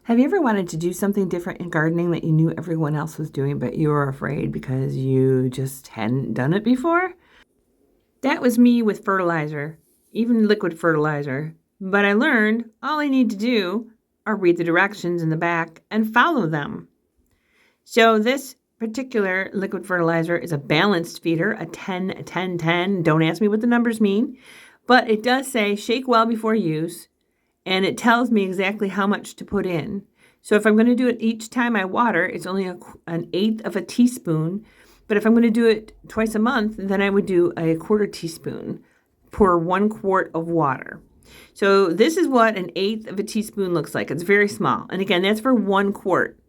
Have you ever wanted to do something different in gardening that you knew everyone else was doing, but you were afraid because you just hadn't done it before? That was me with fertilizer, even liquid fertilizer. But I learned all I need to do are read the directions in the back and follow them. So this particular liquid fertilizer is a balanced feeder, a 10-10-10. Don't ask me what the numbers mean, but it does say shake well before use. And it tells me exactly how much to put in. So if I'm going to do it each time I water, it's only an eighth of a teaspoon. But if I'm going to do it twice a month, then I would do a quarter teaspoon per 1 quart of water. So this is what an eighth of a teaspoon looks like. It's very small. And again, that's for 1 quart.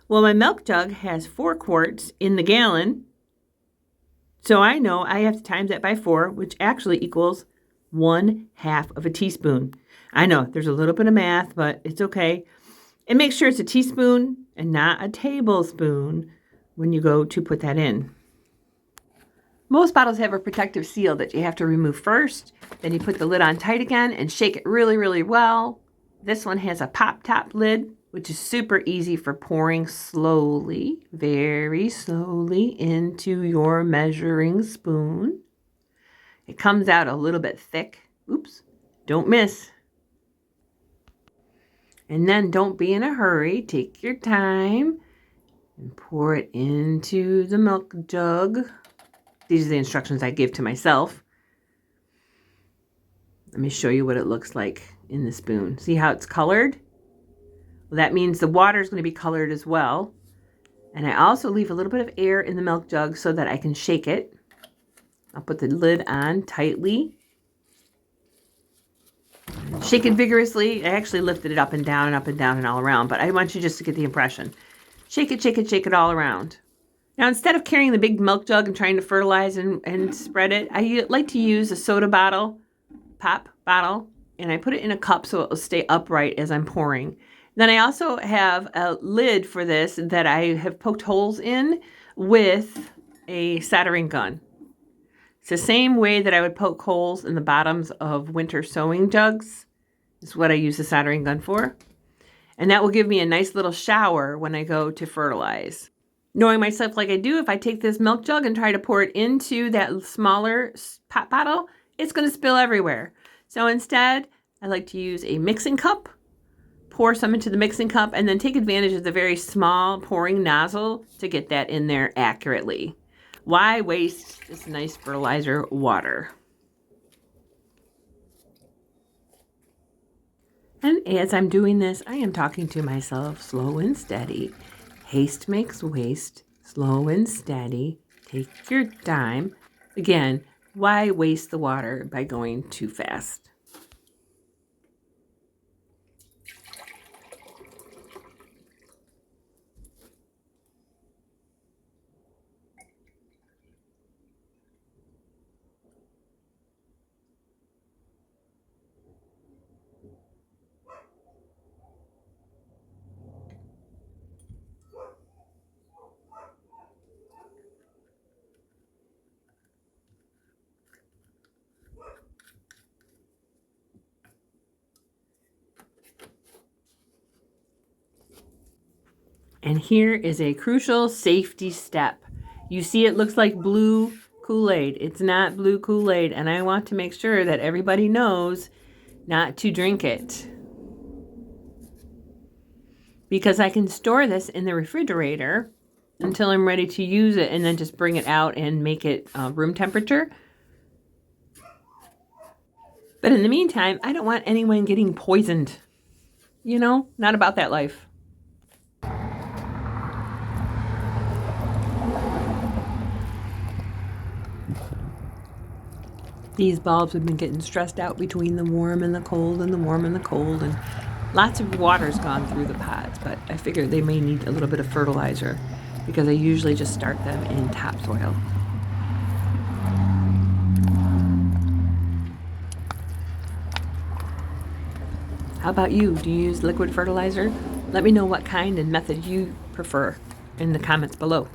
Well, my milk jug has 4 quarts in the gallon. So I know I have to times that by 4, which actually equals 1/2 of a teaspoon. I know there's a little bit of math, but it's okay. And make sure it's a teaspoon and not a tablespoon when you go to put that in. Most bottles have a protective seal that you have to remove first. Then you put the lid on tight again and shake it really, really well. This one has a pop top lid, which is super easy for pouring slowly, very slowly into your measuring spoon. It comes out a little bit thick. Oops, don't miss. And then don't be in a hurry. Take your time and pour it into the milk jug. These are the instructions I give to myself. Let me show you what it looks like in the spoon. See how it's colored? Well, that means the water is going to be colored as well. And I also leave a little bit of air in the milk jug so that I can shake it. I'll put the lid on tightly. Shake it vigorously. I actually lifted it up and down and all around, but I want you just to get the impression. Shake it, shake it, shake it all around. Now, instead of carrying the big milk jug and trying to fertilize and spread it, I like to use a soda bottle, pop bottle, and I put it in a cup so it will stay upright as I'm pouring. Then I also have a lid for this that I have poked holes in with a soldering gun. It's the same way that I would poke holes in the bottoms of winter sewing jugs. Is what I use the soldering gun for. And that will give me a nice little shower when I go to fertilize. Knowing myself like I do, if I take this milk jug and try to pour it into that smaller pop bottle, it's going to spill everywhere. So instead, I like to use a mixing cup, pour some into the mixing cup, and then take advantage of the very small pouring nozzle to get that in there accurately. Why waste this nice fertilizer water? And as I'm doing this, I am talking to myself slow and steady. Haste makes waste, slow and steady. Take your time. Again, why waste the water by going too fast? And here is a crucial safety step. You see it looks like blue Kool-Aid. It's not blue Kool-Aid, and I want to make sure that everybody knows not to drink it. Because I can store this in the refrigerator until I'm ready to use it and then just bring it out and make it room temperature. But in the meantime, I don't want anyone getting poisoned. You know, not about that life. These bulbs have been getting stressed out between the warm and the cold and the warm and the cold, and lots of water's gone through the pots, but I figured they may need a little bit of fertilizer because I usually just start them in topsoil. How about you? Do you use liquid fertilizer? Let me know what kind and method you prefer in the comments below.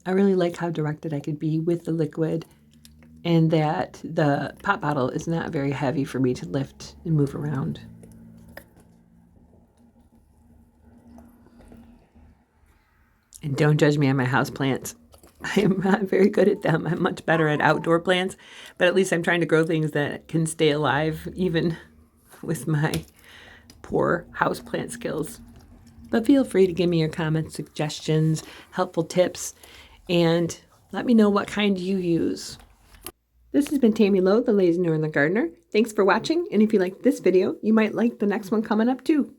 I really like how directed I could be with the liquid, and that the pop bottle is not very heavy for me to lift and move around. And don't judge me on my house plants. I am not very good at them. I'm much better at outdoor plants, but at least I'm trying to grow things that can stay alive even with my poor houseplant skills. But feel free to give me your comments, suggestions, helpful tips, and let me know what kind you use. This has been Tammy Lowe, the Lazy Northern Gardener. Thanks for watching, and if you liked this video, you might like the next one coming up too.